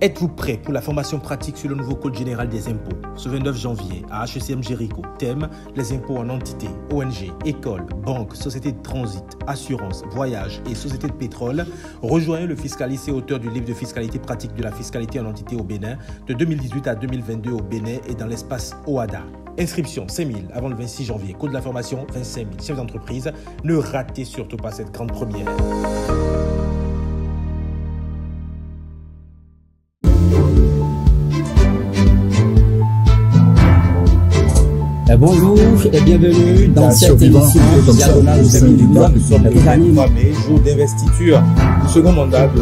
Êtes-vous prêt pour la formation pratique sur le nouveau Code général des impôts? Ce 29 janvier, à HECM Jéricho, thème les impôts en entités, ONG, écoles, banques, sociétés de transit, assurances, voyages et sociétés de pétrole. Rejoignez le fiscaliste et auteur du livre de fiscalité pratique de la fiscalité en entité au Bénin de 2018 à 2022 au Bénin et dans l'espace OADA. Inscription 5 000 avant le 26 janvier. Coût de la formation 25 000. Chefs d'entreprise, ne ratez surtout pas cette grande première. Bonjour et bienvenue dans cette émission diagonale de 2023. Nous sommes le 23 mai, jour d'investiture du second mandat de...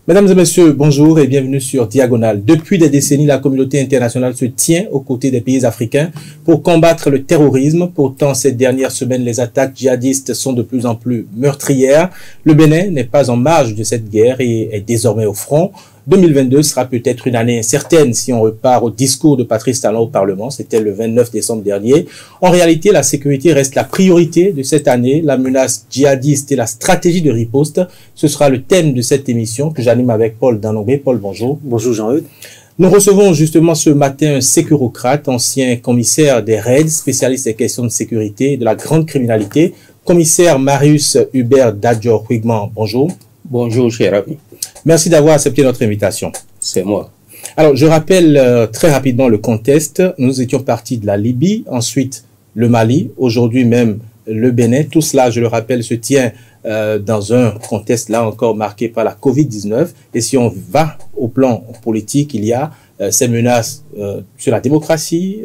Mesdames et messieurs, bonjour et bienvenue sur Diagonale. Depuis des décennies, la communauté internationale se tient aux côtés des pays africains pour combattre le terrorisme. Pourtant, ces dernières semaines, les attaques djihadistes sont de plus en plus meurtrières. Le Bénin n'est pas en marge de cette guerre et est désormais au front. 2022 sera peut-être une année incertaine si on repart au discours de Patrice Talon au Parlement. C'était le 29 décembre dernier. En réalité, la sécurité reste la priorité de cette année. La menace djihadiste et la stratégie de riposte, ce sera le thème de cette émission que j'anime avec Paul Danongbe. Paul, bonjour. Bonjour Jean-Eudes. Nous recevons justement ce matin un sécurocrate, ancien commissaire des raids, spécialiste des questions de sécurité et de la grande criminalité. Commissaire Marius Hubert Dadjor-Huigman, bonjour. Bonjour cher ami. Merci d'avoir accepté notre invitation. C'est moi. Alors, je rappelle très rapidement le contexte. Nous étions partis de la Libye, ensuite le Mali, aujourd'hui même le Bénin. Tout cela, je le rappelle, se tient dans un contexte là encore marqué par la Covid-19. Et si on va au plan politique, il y a ces menaces sur la démocratie,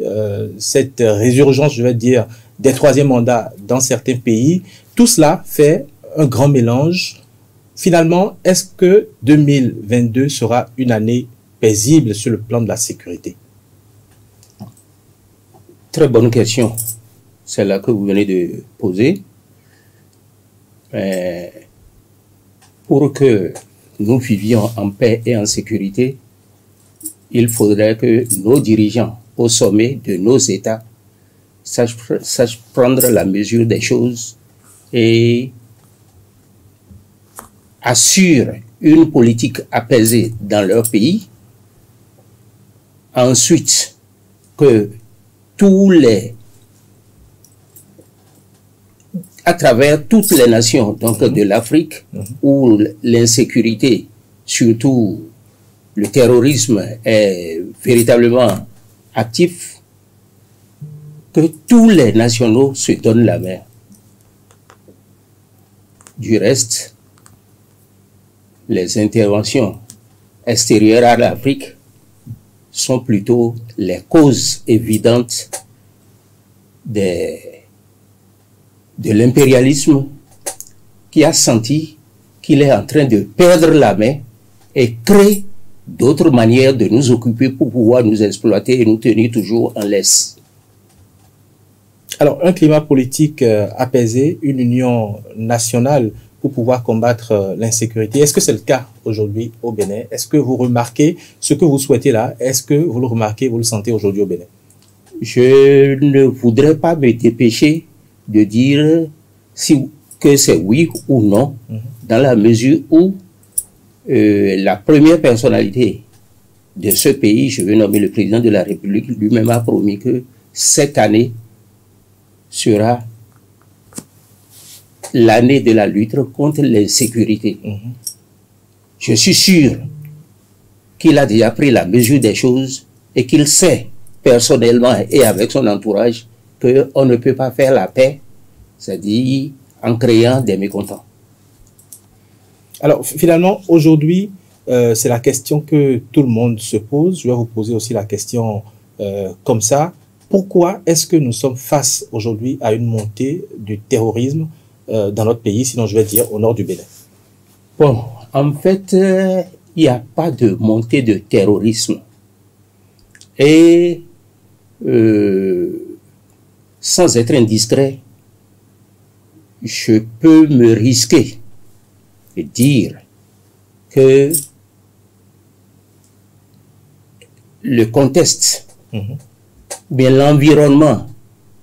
cette résurgence, je vais dire, des troisièmes mandats dans certains pays. Tout cela fait un grand mélange. Finalement, est-ce que 2022 sera une année paisible sur le plan de la sécurité? Très bonne question, celle-là que vous venez de poser. Pour que nous vivions en paix et en sécurité, il faudrait que nos dirigeants au sommet de nos États sachent prendre la mesure des choses et assurent une politique apaisée dans leur pays. Ensuite, que à travers toutes les nations donc de l'Afrique, où l'insécurité, surtout le terrorisme est véritablement actif, que tous les nationaux se donnent la main. Du reste, les interventions extérieures à l'Afrique sont plutôt les causes évidentes de l'impérialisme qui a senti qu'il est en train de perdre la main et crée d'autres manières de nous occuper pour pouvoir nous exploiter et nous tenir toujours en laisse. Alors, un climat politique apaisé, une union nationale pour pouvoir combattre l'insécurité. Est-ce que c'est le cas aujourd'hui au Bénin? Est-ce que vous remarquez ce que vous souhaitez là? Est-ce que vous le remarquez, vous le sentez aujourd'hui au Bénin? Je ne voudrais pas me dépêcher de dire que c'est oui ou non, dans la mesure où la première personnalité de ce pays, je veux nommer le président de la République, lui-même a promis que cette année sera l'année de la lutte contre l'insécurité. Je suis sûr qu'il a déjà pris la mesure des choses et qu'il sait personnellement et avec son entourage qu'on ne peut pas faire la paix, c'est-à-dire en créant des mécontents. Alors finalement, aujourd'hui, c'est la question que tout le monde se pose. Je vais vous poser aussi la question comme ça. Pourquoi est-ce que nous sommes face aujourd'hui à une montée du terrorisme dans notre pays, sinon je vais dire au nord du Bénin? Bon, en fait, il n'y a pas de montée de terrorisme. Et sans être indiscret, je peux me risquer de dire que le contexte, bien l'environnement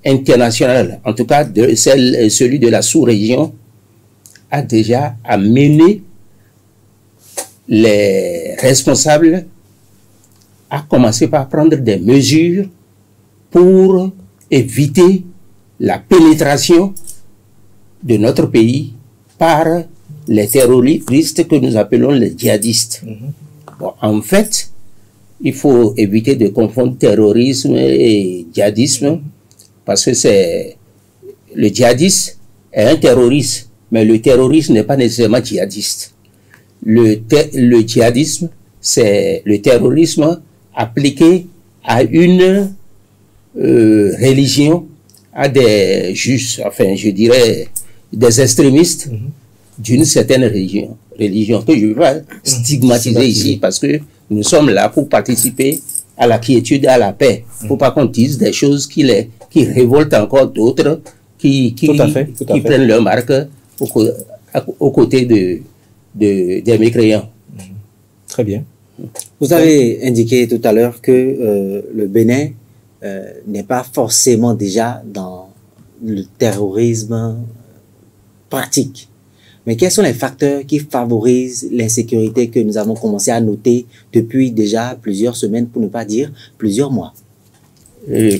international, en tout cas celui de la sous-région, a déjà amené les responsables à commencer par prendre des mesures pour éviter la pénétration de notre pays par les terroristes que nous appelons les djihadistes. Bon, en fait, il faut éviter de confondre terrorisme et djihadisme, parce que le djihadiste est un terroriste, mais le terrorisme n'est pas nécessairement djihadiste. Le djihadisme, c'est le terrorisme appliqué à une religion, à des juges, enfin je dirais des extrémistes d'une certaine religion que je ne vais pas stigmatiser ici, parce que nous sommes là pour participer à la quiétude et à la paix. Il ne faut pas qu'on dise des choses qui révoltent encore d'autres, qui prennent leur marque aux côtés des mécréants. Très bien. Vous avez indiqué tout à l'heure que le Bénin n'est pas forcément déjà dans le terrorisme pratique. Mais quels sont les facteurs qui favorisent l'insécurité que nous avons commencé à noter depuis déjà plusieurs semaines, pour ne pas dire plusieurs mois?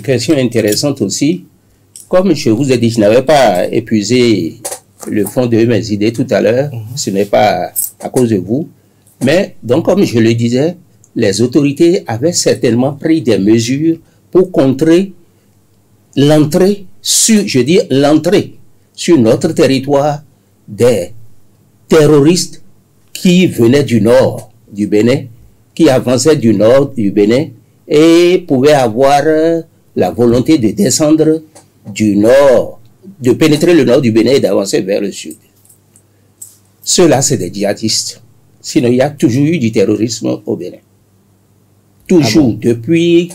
Question intéressante aussi. Comme je vous ai dit, je n'avais pas épuisé le fond de mes idées tout à l'heure. Ce n'est pas à cause de vous. Mais, donc, comme je le disais, les autorités avaient certainement pris des mesures pour contrer l'entrée sur notre territoire des terroristes qui venaient du nord du Bénin, qui avançaient du nord du Bénin et pouvaient avoir la volonté de descendre du nord, de pénétrer le nord du Bénin et d'avancer vers le sud. Ceux-là, c'est des djihadistes. Sinon, il y a toujours eu du terrorisme au Bénin. Toujours, depuis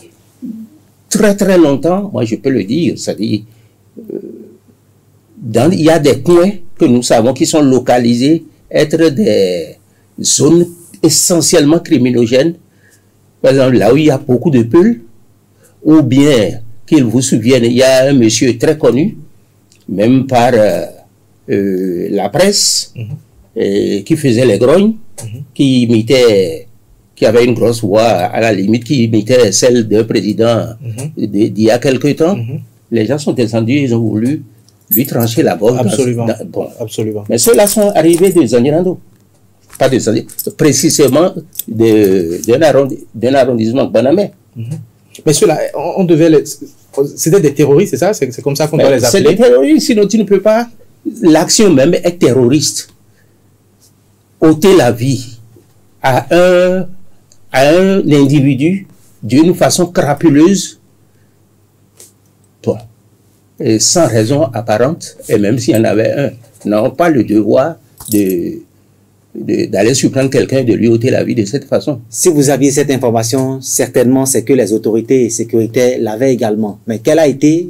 très très longtemps, moi je peux le dire, c'est-à-dire, il y a des coins que nous savons qui sont localisés être des zones essentiellement criminogènes. Par exemple, là où il y a beaucoup de peuls, ou bien, qu'il vous souvienne, il y a un monsieur très connu, même par la presse, qui faisait les grognes, qui avait une grosse voix, à la limite, qui imitait celle d'un président d'il y a quelque temps. Les gens sont descendus, ils ont voulu lui trancher la bosse. Absolument. Absolument. Mais ceux-là sont arrivés de Zanirando. Pas de Zanirando, précisément d'un arrondissement Banamé. Mais ceux-là, on devait c'était des terroristes, c'est ça? C'est comme ça qu'on doit les appeler? C'est des terroristes, sinon tu ne peux pas. L'action même est terroriste. Ôter la vie à un individu d'une façon crapuleuse, et sans raison apparente, et même s'il y en avait un, n'ont pas le devoir d'aller surprendre quelqu'un, de lui ôter la vie de cette façon. Si vous aviez cette information, certainement c'est que les autorités sécuritaires l'avaient également. Mais quelle a été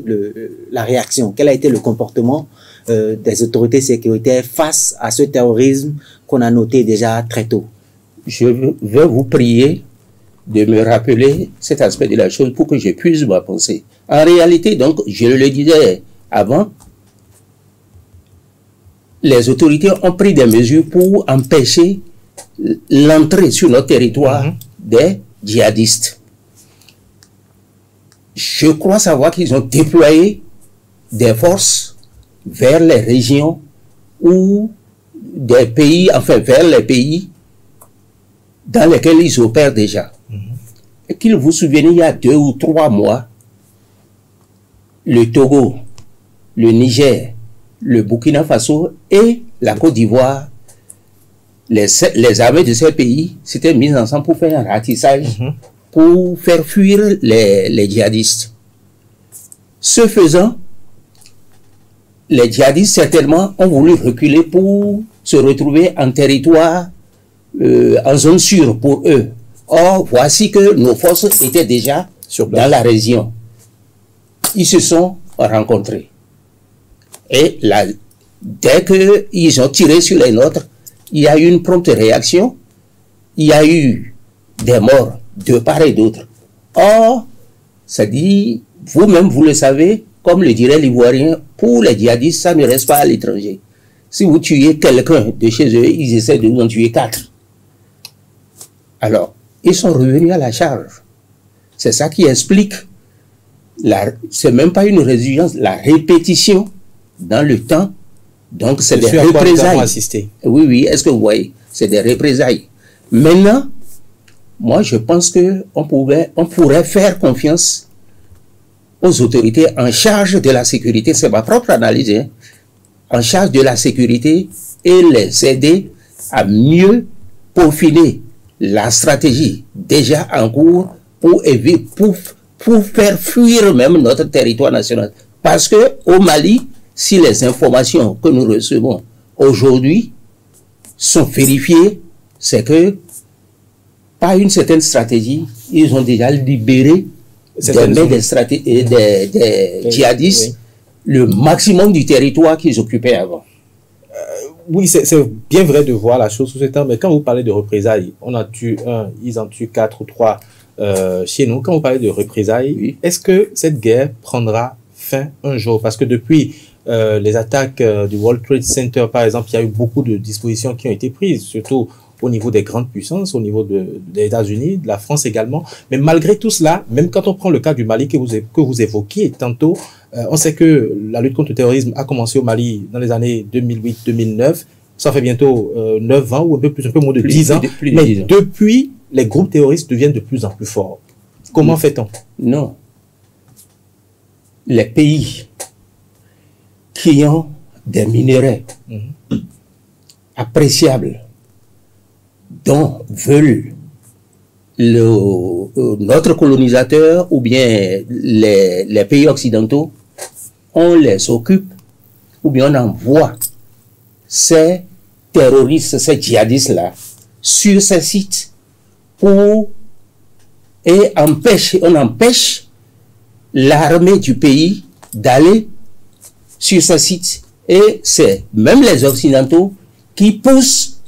la réaction, quel a été le comportement des autorités sécuritaires face à ce terrorisme qu'on a noté déjà très tôt? Je veux vous prier de me rappeler cet aspect de la chose pour que je puisse ma pensée. En réalité, donc, je le disais avant, les autorités ont pris des mesures pour empêcher l'entrée sur notre territoire des djihadistes. Je crois savoir qu'ils ont déployé des forces vers les régions ou des pays, enfin vers les pays dans lesquels ils opèrent déjà. Et qu'il vous souvenez, il y a 2 ou 3 mois, le Togo, le Niger, le Burkina Faso et la Côte d'Ivoire, les armées de ces pays s'étaient mises ensemble pour faire un ratissage, pour faire fuir les djihadistes. Ce faisant, les djihadistes certainement ont voulu reculer pour se retrouver en territoire, en zone sûre pour eux. Or, voici que nos forces étaient déjà dans la région. Ils se sont rencontrés. Et là, dès qu'ils ont tiré sur les nôtres, il y a eu une prompte réaction. Il y a eu des morts de part et d'autre. Or, ça dit, vous-même, vous le savez, comme le dirait l'Ivoirien, pour les djihadistes, ça ne reste pas à l'étranger. Si vous tuez quelqu'un de chez eux, ils essaient de vous en tuer 4. Alors, ils sont revenus à la charge. C'est ça qui explique, c'est même pas une résilience, la répétition dans le temps. Donc, c'est des représailles. Oui, oui, est-ce que vous voyez? C'est des représailles. Maintenant, moi, je pense qu'on pourrait faire confiance aux autorités en charge de la sécurité. C'est ma propre analyse, hein, en charge de la sécurité et les aider à mieux peaufiner la stratégie déjà en cours pour faire fuir même notre territoire national. Parce que au Mali, si les informations que nous recevons aujourd'hui sont vérifiées, c'est que par une certaine stratégie, ils ont déjà libéré des djihadistes, oui, le maximum du territoire qu'ils occupaient avant. Oui, c'est bien vrai de voir la chose sous cet angle, mais quand vous parlez de représailles, on en tue un, ils en tuent 4 ou 3 chez nous. Quand vous parlez de représailles, oui, est-ce que cette guerre prendra fin un jour? Parce que depuis les attaques du World Trade Center, par exemple, il y a eu beaucoup de dispositions qui ont été prises, surtout au niveau des grandes puissances, au niveau des États-Unis, de la France également. Mais malgré tout cela, même quand on prend le cas du Mali que vous évoquiez tantôt, on sait que la lutte contre le terrorisme a commencé au Mali dans les années 2008-2009. Ça fait bientôt 9 ans ou un peu moins de 10 ans. Mais depuis, les groupes terroristes deviennent de plus en plus forts. Comment fait-on? Non. Les pays qui ont des minerais appréciables, dont veulent notre colonisateur ou bien les pays occidentaux, on les occupe ou bien on envoie ces terroristes, ces djihadistes-là sur ces sites et on empêche l'armée du pays d'aller sur ces sites. Et c'est même les Occidentaux qui poussent,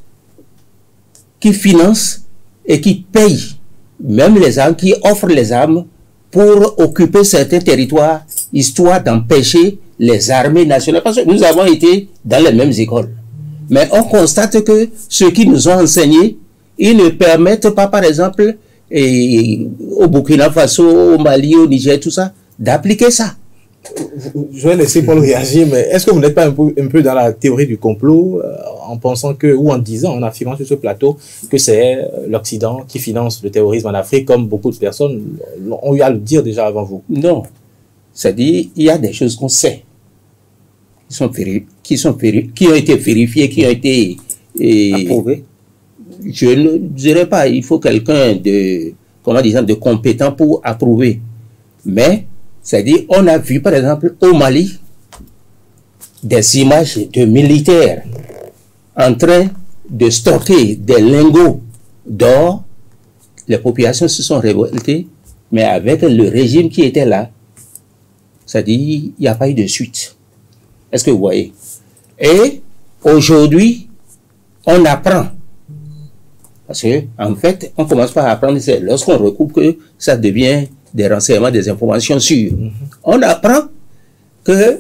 qui financent et qui payent même les armes, qui offrent les armes pour occuper certains territoires, histoire d'empêcher les armées nationales. Parce que nous avons été dans les mêmes écoles. Mais on constate que ceux qui nous ont enseigné, ils ne permettent pas, par exemple, au Burkina Faso, au Mali, au Niger, tout ça, d'appliquer ça. Je vais laisser Paul réagir, mais est-ce que vous n'êtes pas un peu dans la théorie du complot en pensant que, ou en disant, en affirmant sur ce plateau, que c'est l'Occident qui finance le terrorisme en Afrique, comme beaucoup de personnes ont eu à le dire déjà avant vous? Non. C'est-à-dire, il y a des choses qu'on sait, qui ont été vérifiées, qui ont été approuvées. Je ne dirais pas, il faut quelqu'un de compétent pour approuver. Mais, c'est-à-dire, on a vu, par exemple, au Mali, des images de militaires en train de stocker des lingots d'or. Les populations se sont révoltées, mais avec le régime qui était là, c'est-à-dire, il n'y a pas eu de suite. Est-ce que vous voyez? Et aujourd'hui, on apprend. Parce que, en fait, on commence par apprendre, c'est lorsqu'on recoupe que ça devient des renseignements, des informations sûres. On apprend que,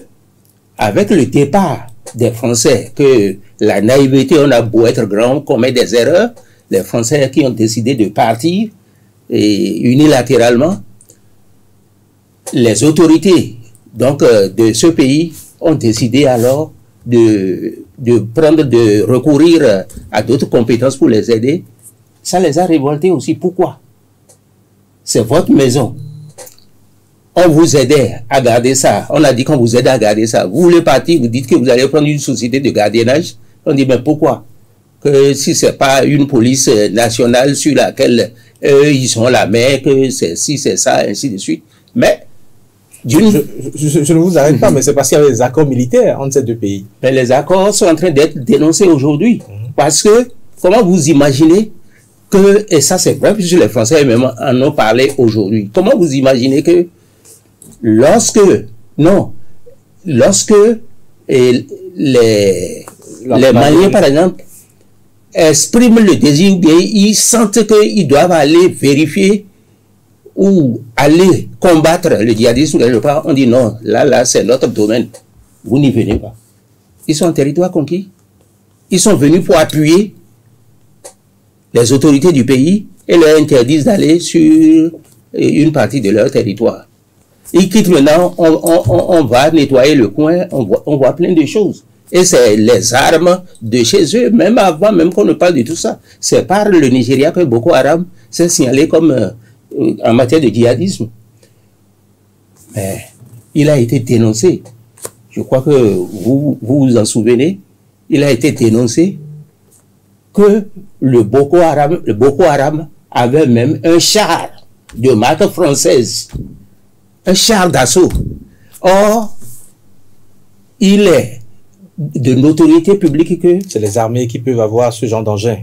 avec le départ des Français, que la naïveté, on a beau être grand, on commet des erreurs, les Français qui ont décidé de partir et unilatéralement, les autorités donc de ce pays ont décidé alors de recourir à d'autres compétences pour les aider. Ça les a révoltés aussi. Pourquoi? C'est votre maison. On vous aidait à garder ça. On a dit qu'on vous aide à garder ça. Vous voulez partir, vous dites que vous allez prendre une société de gardiennage. On dit, mais pourquoi? Que si c'est pas une police nationale sur laquelle ils ont la main, que c'est si, c'est ça, ainsi de suite. Mais je ne vous arrête pas, mais c'est parce qu'il y avait des accords militaires entre ces deux pays. Mais les accords sont en train d'être dénoncés aujourd'hui. Parce que, comment vous imaginez que, et ça c'est vrai, puisque les Français eux-mêmes en ont parlé aujourd'hui, comment vous imaginez que lorsque les Maliens, par exemple, expriment le désir, ou bien ils sentent qu'ils doivent aller vérifier ou aller combattre le djihadisme, on dit non, là c'est notre domaine, vous n'y venez pas. Ils sont en territoire conquis, ils sont venus pour appuyer les autorités du pays et leur interdisent d'aller sur une partie de leur territoire. Ils quittent maintenant, on va nettoyer le coin, on voit plein de choses. Et c'est les armes de chez eux, même avant, même qu'on ne parle de tout ça. C'est par le Nigeria que Boko Haram s'est signalé comme en matière de djihadisme. Mais il a été dénoncé. Je crois que vous vous en souvenez. Il a été dénoncé que le Boko Haram avait même un char de marque française, un char d'assaut. Or, il est de notoriété publique que c'est les armées qui peuvent avoir ce genre d'engin.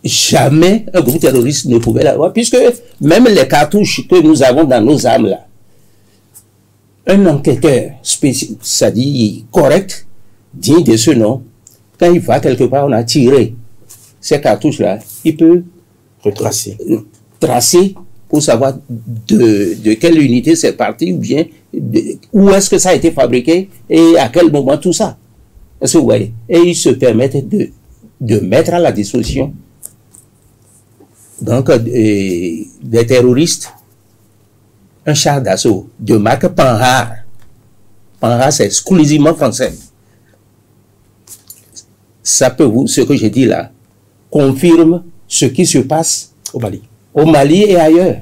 Jamais un groupe terroriste ne pouvait l'avoir, puisque même les cartouches que nous avons dans nos armes là, un enquêteur spécial, ça dit correct, digne de ce nom, quand il va quelque part, on a tiré ces cartouches là, il peut tracer pour savoir de quelle unité c'est parti, ou bien où est-ce que ça a été fabriqué et à quel moment tout ça. Est-ce que vous voyez? Et ils se permettent de mettre à la disposition donc des terroristes un char d'assaut de marque Panhard. Panhard, c'est exclusivement français. Ça peut vous, ce que j'ai dit là, confirme ce qui se passe au Mali. Au Mali et ailleurs.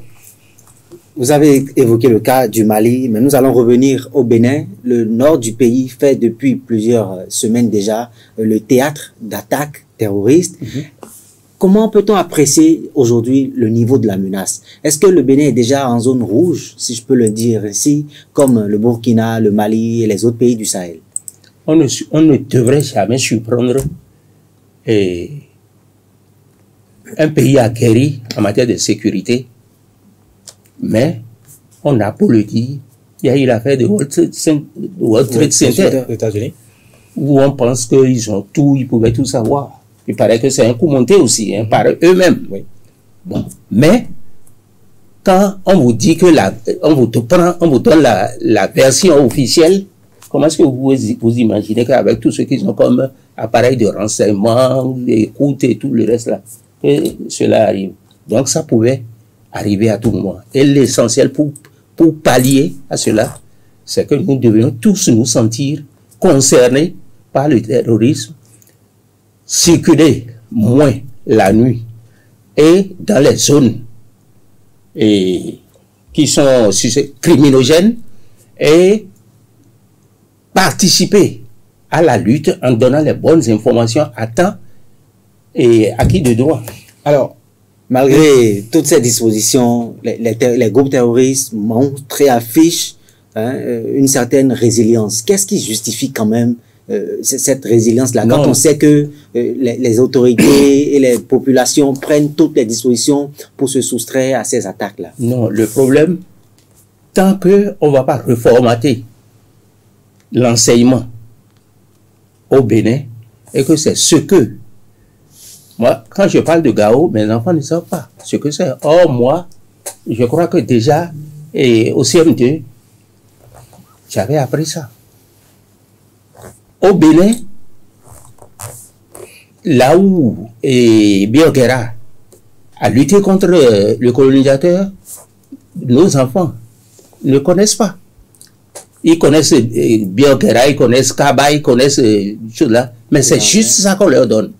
Vous avez évoqué le cas du Mali, mais nous allons revenir au Bénin. Le nord du pays fait depuis plusieurs semaines déjà le théâtre d'attaques terroristes. Comment peut-on apprécier aujourd'hui le niveau de la menace? Est-ce que le Bénin est déjà en zone rouge, si je peux le dire ainsi, comme le Burkina, le Mali et les autres pays du Sahel? On ne devrait jamais surprendre un pays aguerri en matière de sécurité, mais on a beau le dire, il y a eu l'affaire de World Trade Center, États-Unis, où on pense qu'ils ont tout, ils pouvaient tout savoir. Il paraît que c'est un coup monté aussi, par eux-mêmes. Oui. Bon. Mais, quand on vous dit que on vous donne la version officielle, comment est-ce que vous imaginez qu'avec tout ce qu'ils ont comme appareil de renseignement, écoute et tout le reste là, que cela arrive. Donc ça pouvait arriver à tout moment. Et l'essentiel pour pallier à cela, c'est que nous devions tous nous sentir concernés par le terrorisme, circuler moins la nuit et dans les zones qui sont criminogènes et participer à la lutte en donnant les bonnes informations à temps et à qui de droit. Alors, malgré toutes ces dispositions, les groupes terroristes montrent et affichent une certaine résilience. Qu'est-ce qui justifie quand même cette résilience-là, quand on sait que les autorités et les populations prennent toutes les dispositions pour se soustraire à ces attaques-là? Non, le problème, tant qu'on ne va pas reformater l'enseignement au Bénin, et que c'est ce que, moi, quand je parle de Gao, mes enfants ne savent pas ce que c'est. Or, moi, je crois que déjà, au CM2, j'avais appris ça. Au Bénin, là où Biokera a lutté contre le colonisateur, nos enfants ne connaissent pas. Ils connaissent Biokera, ils connaissent Kaba, ils connaissent choses là, mais c'est juste ça qu'on leur donne.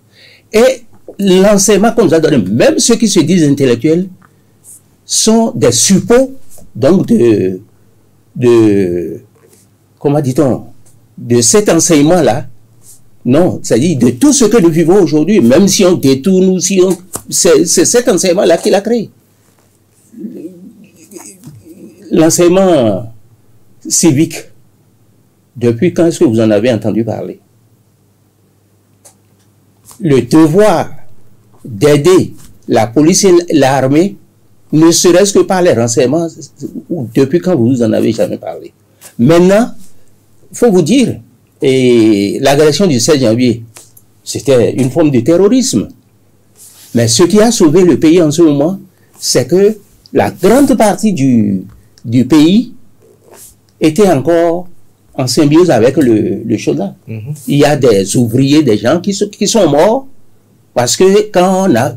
Et l'enseignement qu'on nous a donné, même ceux qui se disent intellectuels, sont des suppôts donc comment dit-on, de cet enseignement-là. Non, c'est-à-dire de tout ce que nous vivons aujourd'hui, même si on détourne ou si on... C'est cet enseignement-là qui l'a créé. L'enseignement civique, depuis quand est-ce que vous en avez entendu parler? Le devoir d'aider la police et l'armée, ne serait-ce que par les renseignements, depuis quand vous en avez jamais parlé? Maintenant, il faut vous dire, l'agression du 16 janvier, c'était une forme de terrorisme. Mais ce qui a sauvé le pays en ce moment, c'est que la grande partie du pays était encore en symbiose avec le Shoda. Il y a des ouvriers, des gens qui sont morts parce que quand on a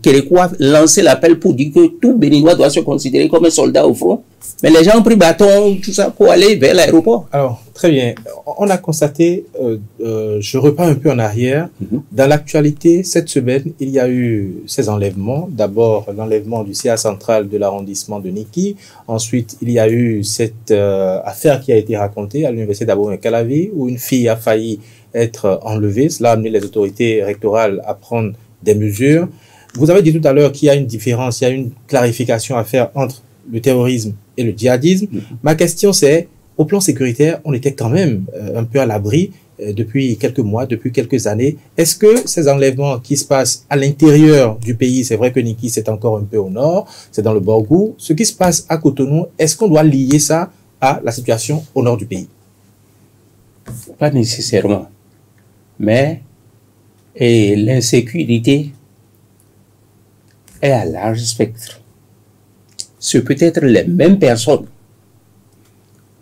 Kérékois lancé l'appel pour dire que tout Béninois doit se considérer comme un soldat au front, mais les gens ont pris bâton, tout ça, pour aller vers l'aéroport. Alors, très bien. On a constaté, je repars un peu en arrière, dans l'actualité, cette semaine, il y a eu ces enlèvements. D'abord, l'enlèvement du CA central de l'arrondissement de Niki. Ensuite, il y a eu cette affaire qui a été racontée à l'université d'Abomey-Calavi, où une fille a failli être enlevée. Cela a amené les autorités rectorales à prendre des mesures. Vous avez dit tout à l'heure qu'il y a une différence, il y a une clarification à faire entre le terrorisme et le djihadisme. Ma question c'est, au plan sécuritaire, on était quand même un peu à l'abri depuis quelques mois, depuis quelques années. Est-ce que ces enlèvements qui se passent à l'intérieur du pays, c'est vrai que Niki c'est encore un peu au nord, c'est dans le Borgou, ce qui se passe à Cotonou, est-ce qu'on doit lier ça à la situation au nord du pays? Pas nécessairement. Mais l'insécurité est à large spectre. Ce peut être les mêmes personnes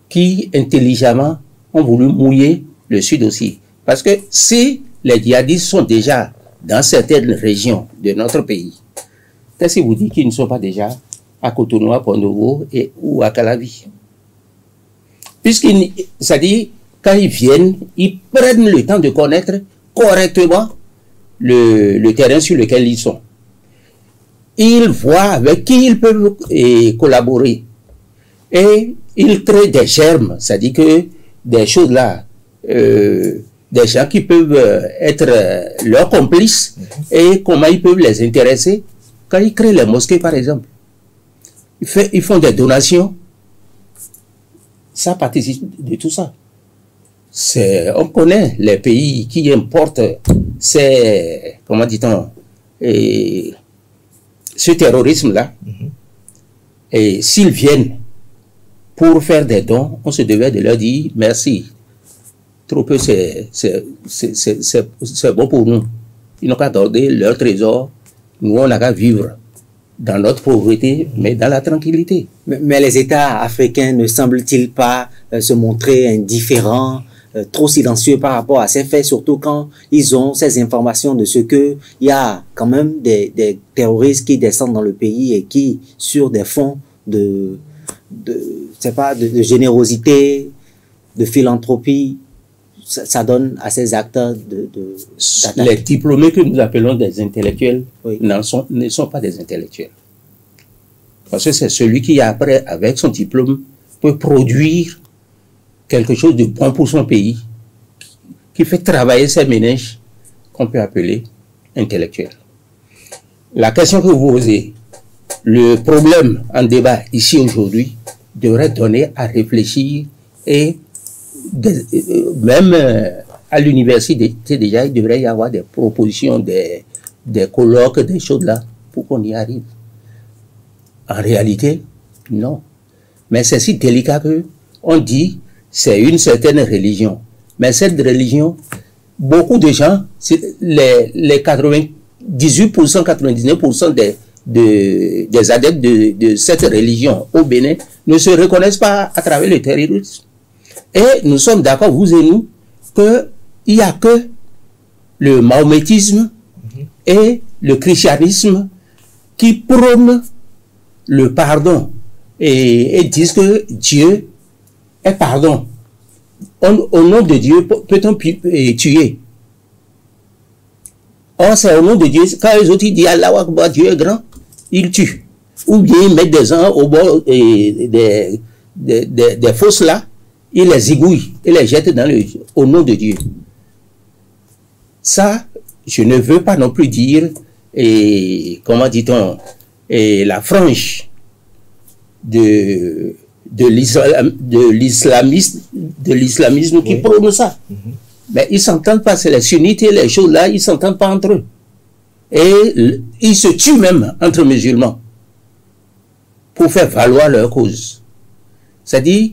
qui intelligemment ont voulu mouiller le sud aussi. Parce que si les djihadistes sont déjà dans certaines régions de notre pays, qu'est-ce qui vous dit qu'ils ne sont pas déjà à Cotonou, à Port-Novo ou à Calavi? C'est-à-dire, quand ils viennent, ils prennent le temps de connaître correctement le terrain sur lequel ils sont. Ils voient avec qui ils peuvent collaborer. Et ils créent des germes, c'est-à-dire que des choses là, des gens qui peuvent être leurs complices et comment ils peuvent les intéresser. Quand ils créent les mosquées, par exemple, ils font des donations. Ça participe de tout ça. On connaît les pays qui importent ces, comment dit-on, ce terrorisme-là. Et s'ils viennent pour faire des dons, on se devait de leur dire merci. Trop peu, c'est bon pour nous. Ils n'ont qu'à garder leur trésor. Nous, on n'a qu'à vivre dans notre pauvreté, mais dans la tranquillité. Mais les États africains ne semblent-ils pas se montrer indifférents, trop silencieux par rapport à ces faits, surtout quand ils ont ces informations de ce que il y a quand même des terroristes qui descendent dans le pays et qui, sur des fonds de générosité, de philanthropie, ça donne à ces acteurs d'attaque. Les diplômés que nous appelons des intellectuels ne sont pas des intellectuels. Parce que c'est celui qui, après, avec son diplôme, peut produire quelque chose de bon pour son pays, qui fait travailler ses ménages, qu'on peut appeler intellectuels. La question que vous posez, le problème en débat ici aujourd'hui, devrait donner à réfléchir et même à l'université déjà, il devrait y avoir des propositions, des colloques, des choses là, pour qu'on y arrive. En réalité, non. Mais c'est si délicat que on dit c'est une certaine religion. Mais cette religion, beaucoup de gens, les 98%, 99% des adeptes de cette religion au Bénin ne se reconnaissent pas à travers le terrorisme. Et nous sommes d'accord, vous et nous, qu'il n'y a que le mahométisme et le christianisme qui prônent le pardon et disent que Dieu est pardon. Au nom de Dieu, peut-on tuer? Or, c'est au nom de Dieu, quand les autres disent Allah Akbar, Dieu est grand, ils tuent. Ou bien ils mettent des gens au bord des fosses là, ils les égouillent et les jettent au nom de Dieu. Ça, je ne veux pas non plus dire, comment dit-on, la frange de l'islamisme qui prône ça. Mais ils s'entendent pas, c'est les sunnites et les choses là, ils s'entendent pas entre eux. Et ils se tuent même entre musulmans pour faire valoir leur cause. C'est-à-dire,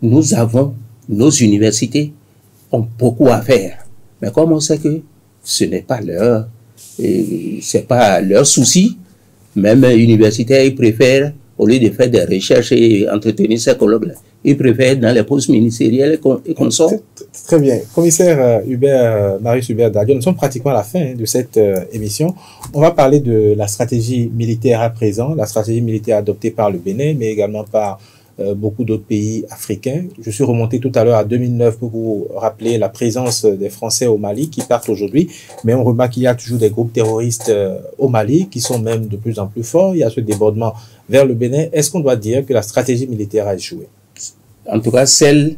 nous avons, nos universités ont beaucoup à faire. Mais comme on sait que ce n'est pas leur souci, même universitaires, ils préfèrent au lieu de faire des recherches et entretenir ces colloques-là. Ils préfèrent être dans les postes ministériels et qu'on sort. Très bien. Commissaire Marius Hubert Dadjo, nous sommes pratiquement à la fin de cette émission. On va parler de la stratégie militaire à présent, la stratégie militaire adoptée par le Bénin, mais également par beaucoup d'autres pays africains. Je suis remonté tout à l'heure à 2009 pour vous rappeler la présence des Français au Mali qui partent aujourd'hui, mais on remarque qu'il y a toujours des groupes terroristes au Mali qui sont même de plus en plus forts. Il y a ce débordement vers le Bénin. Est-ce qu'on doit dire que la stratégie militaire a échoué? En tout cas, celle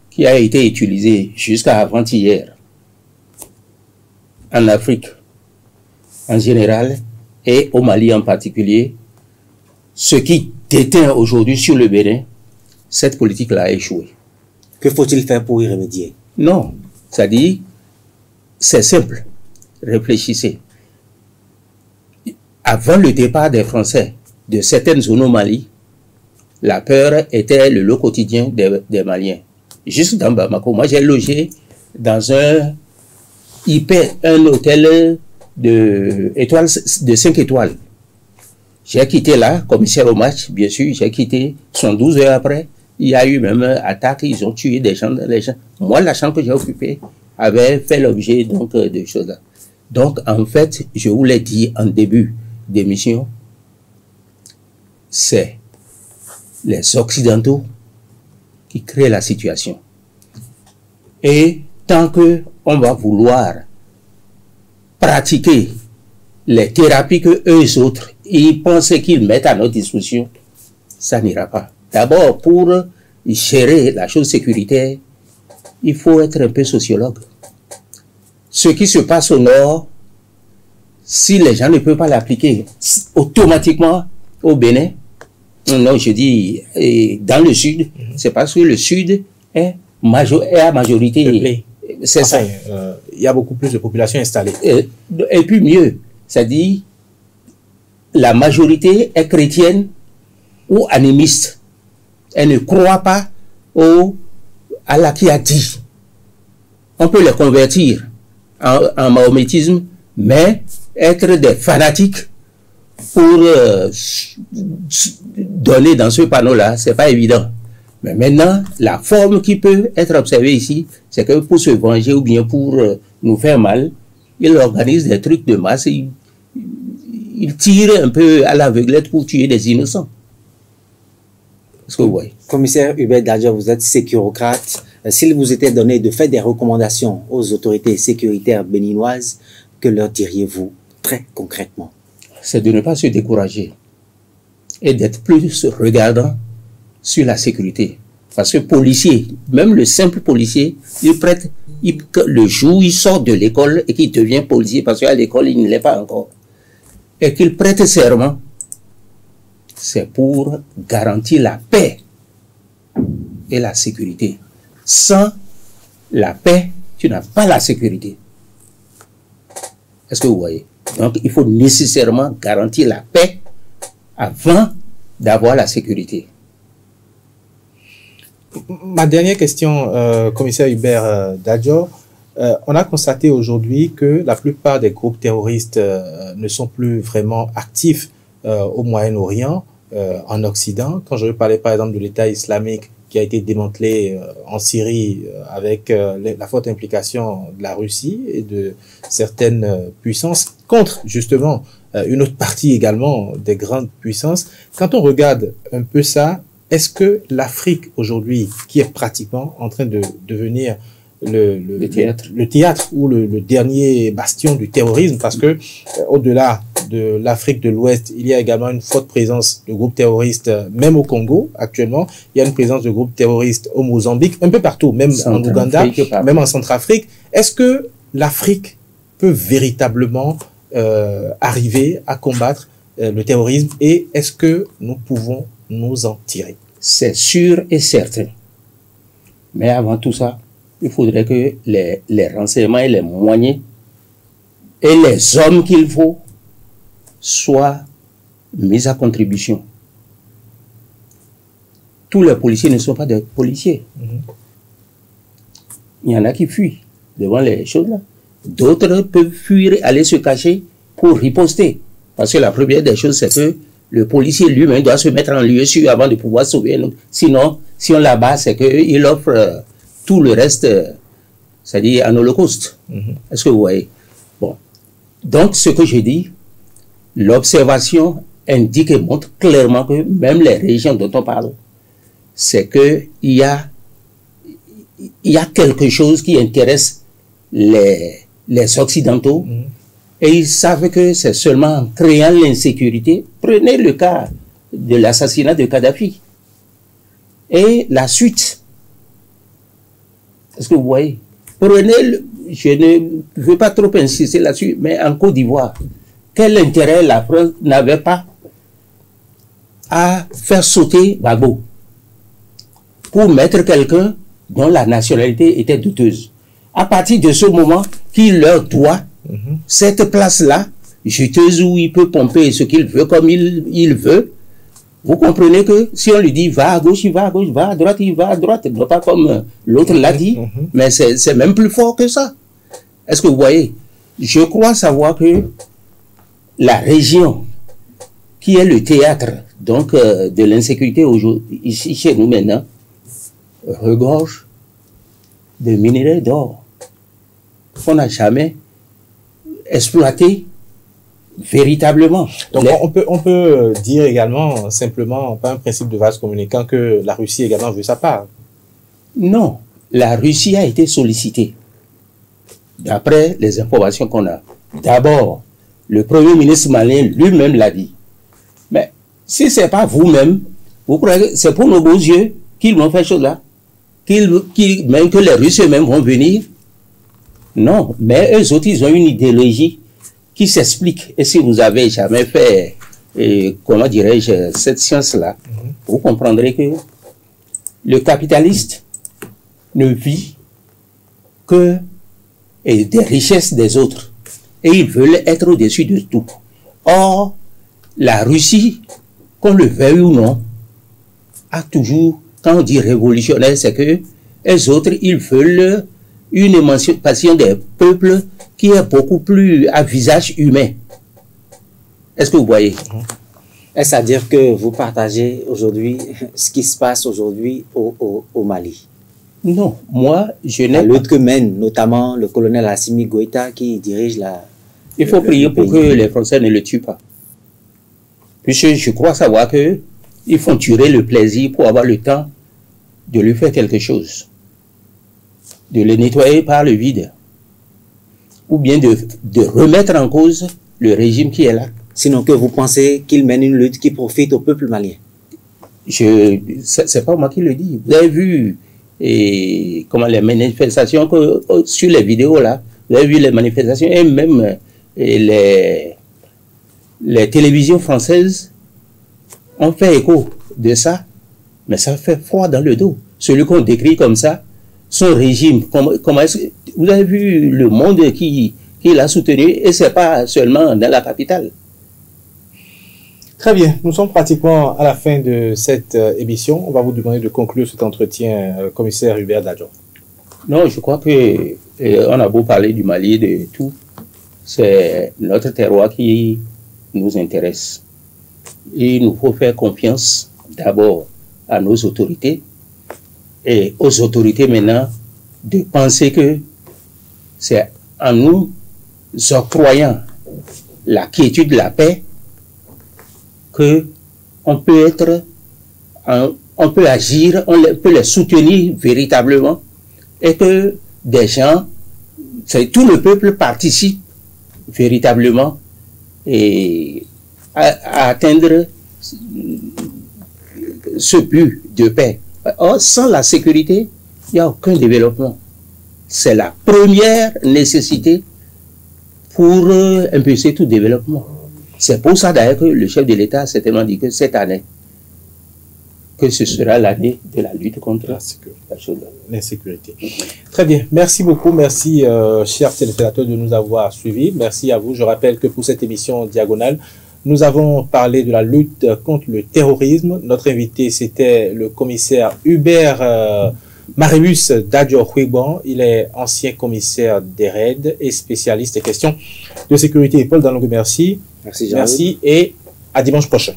qui a été utilisée jusqu'à avant-hier en Afrique en général et au Mali en particulier, ce qui déteint aujourd'hui sur le Bénin, cette politique-là a échoué. Que faut-il faire pour y remédier? Non, c'est-à-dire, c'est simple. Réfléchissez. Avant le départ des Français de certaines zones au Mali, la peur était le lot quotidien des Maliens. Juste dans Bamako, moi j'ai logé dans un hôtel de 5 étoiles. J'ai quitté là, commissaire au match, bien sûr, j'ai quitté, 12 heures après, il y a eu même une attaque, ils ont tué des gens. Moi, la chambre que j'ai occupée avait fait l'objet donc de choses là. Donc, en fait, je vous l'ai dit en début d'émission, c'est les Occidentaux qui créent la situation. Et tant que on va vouloir pratiquer les thérapies que eux autres, ils pensent qu'ils mettent à notre disposition, ça n'ira pas. D'abord, pour gérer la chose sécuritaire, il faut être un peu sociologue. Ce qui se passe au nord, si les gens ne peuvent pas l'appliquer automatiquement au Bénin, non, je dis dans le sud, c'est parce que le sud est à majorité. C'est ça. Il y a beaucoup plus de population installée. Et puis mieux, c'est-à-dire la majorité est chrétienne ou animiste. Elle ne croit pas au Allah qui a dit. On peut les convertir en mahométisme, mais être des fanatiques pour donner dans ce panneau-là, c'est pas évident. Mais maintenant, la forme qui peut être observée ici, c'est que pour se venger ou bien pour nous faire mal, il organise des trucs de masse, il tire un peu à l'aveuglette pour tuer des innocents. Est-ce que vous voyez? Commissaire Hubert Dadjo, vous êtes sécurocrate. S'il vous était donné de faire des recommandations aux autorités sécuritaires béninoises, que leur diriez-vous très concrètement? C'est de ne pas se décourager et d'être plus regardant sur la sécurité. Parce que policier, même le simple policier, le jour où il sort de l'école et qu'il devient policier, parce qu'à l'école il ne l'est pas encore, et qu'il prête serment, c'est pour garantir la paix et la sécurité. Sans la paix, tu n'as pas la sécurité. Est-ce que vous voyez? Donc, il faut nécessairement garantir la paix avant d'avoir la sécurité. Ma dernière question, commissaire Hubert Dadjo, on a constaté aujourd'hui que la plupart des groupes terroristes ne sont plus vraiment actifs au Moyen-Orient, en Occident. Quand je parlais par exemple de l'État islamique qui a été démantelé en Syrie avec la forte implication de la Russie et de certaines puissances contre justement une autre partie également des grandes puissances. Quand on regarde un peu ça, est-ce que l'Afrique aujourd'hui, qui est pratiquement en train de devenir le théâtre ou le dernier bastion du terrorisme, parce que au-delà de l'Afrique de l'Ouest, il y a également une forte présence de groupes terroristes, même au Congo actuellement, il y a une présence de groupes terroristes au Mozambique, un peu partout, même en Ouganda, même en Centrafrique. Est-ce que l'Afrique peut véritablement arriver à combattre le terrorisme et est-ce que nous pouvons nous en tirer? C'est sûr et certain. Mais avant tout ça, il faudrait que les renseignements et les moyens et les hommes qu'il faut soient mis à contribution. Tous les policiers ne sont pas des policiers. Il y en a qui fuient devant les choses là. D'autres peuvent fuir, aller se cacher pour riposter. Parce que la première des choses, c'est que Le policier lui-même doit se mettre en lieu sûr avant de pouvoir sauver un autre. Sinon, si on l'abat, c'est qu'il offre tout le reste, c'est-à-dire un holocauste. Est-ce que vous voyez? Bon. Donc, ce que je dis, l'observation indique et montre clairement que même les régions dont on parle, c'est qu'il y a quelque chose qui intéresse les Occidentaux, et ils savent que c'est seulement en créant l'insécurité. Prenez le cas de l'assassinat de Kadhafi et la suite. Est-ce que vous voyez? Prenez, je ne veux pas trop insister là-dessus, mais en Côte d'Ivoire, quel intérêt la France n'avait pas à faire sauter Gbagbo pour mettre quelqu'un dont la nationalité était douteuse. À partir de ce moment, qu'il leur doit cette place-là, juteuse, où il peut pomper ce qu'il veut comme il veut, vous comprenez que si on lui dit va à gauche, il va à gauche, va à droite, il va à droite, non pas comme l'autre l'a dit, mais c'est même plus fort que ça. Est-ce que vous voyez? Je crois savoir que la région qui est le théâtre donc de l'insécurité aujourd'hui, ici chez nous maintenant, regorge de minerais d'or qu'on n'a jamais exploité véritablement. Donc on peut dire également, simplement, pas un principe de vase communicant, que la Russie également veut sa part. Non, la Russie a été sollicitée. D'après les informations qu'on a. D'abord, le Premier ministre malien lui-même l'a dit. Mais si ce n'est pas vous-même, vous croyez que c'est pour nos beaux yeux qu'ils vont faire chose là? Même que les Russes eux-mêmes vont venir? Non, mais eux autres, ils ont une idéologie qui s'explique. Et si vous avez jamais fait, comment dirais-je, cette science-là, vous comprendrez que le capitaliste ne vit que des richesses des autres. Et ils veulent être au-dessus de tout. Or, la Russie, qu'on le veuille ou non, a toujours, quand on dit révolutionnaire, c'est que les autres, ils veulent une émancipation des peuples qui est beaucoup plus à visage humain. Est-ce que vous voyez? Est-ce à dire que vous partagez aujourd'hui ce qui se passe aujourd'hui au Mali? Non, moi, je n'ai la lutte que mène notamment le colonel Assimi Goïta qui dirige la... Il faut prier pour que les Français ne le tuent pas. Puisque je crois savoir qu'ils font tuer le plaisir pour avoir le temps de lui faire quelque chose. De le nettoyer par le vide. Ou bien de remettre en cause le régime qui est là. Sinon que vous pensez qu'il mène une lutte qui profite au peuple malien? C'est pas moi qui le dis. Vous avez vu comment les manifestations sur les vidéos là, vous avez vu les manifestations et même les télévisions françaises ont fait écho de ça, mais ça fait froid dans le dos. Celui qu'on décrit comme ça, son régime, comment est-ce que vous avez vu le monde qui l'a soutenu, et c'est pas seulement dans la capitale. Très bien, nous sommes pratiquement à la fin de cette émission. On va vous demander de conclure cet entretien, commissaire Hubert Dadjo. Non, je crois que on a beau parler du Mali, de tout, c'est notre terroir qui nous intéresse. Il nous faut faire confiance d'abord à nos autorités et aux autorités maintenant de penser que c'est en nous octroyant la quiétude, la paix, que on peut agir, on peut les soutenir véritablement, et que des gens, tout le peuple participe véritablement et à atteindre ce but de paix. Or, sans la sécurité, il n'y a aucun développement. C'est la première nécessité pour impulser tout développement. C'est pour ça d'ailleurs que le chef de l'État a certainement dit que cette année, que ce sera l'année de la lutte contre l'insécurité. Très bien, merci beaucoup, merci chers téléspectateurs de nous avoir suivis, merci à vous. Je rappelle que pour cette émission Diagonale, nous avons parlé de la lutte contre le terrorisme. Notre invité, c'était le commissaire Hubert Marius Dadjo Huigbon. Il est ancien commissaire des raids et spécialiste des questions de sécurité. Paul Dalongo, merci. Merci, merci et à dimanche prochain.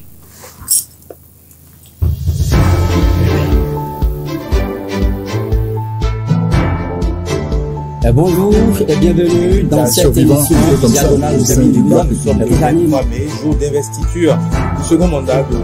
Bonjour et bienvenue dans cette émission Diagonale 2020. Nous sommes le 23 mai, jour d'investiture du second mandat de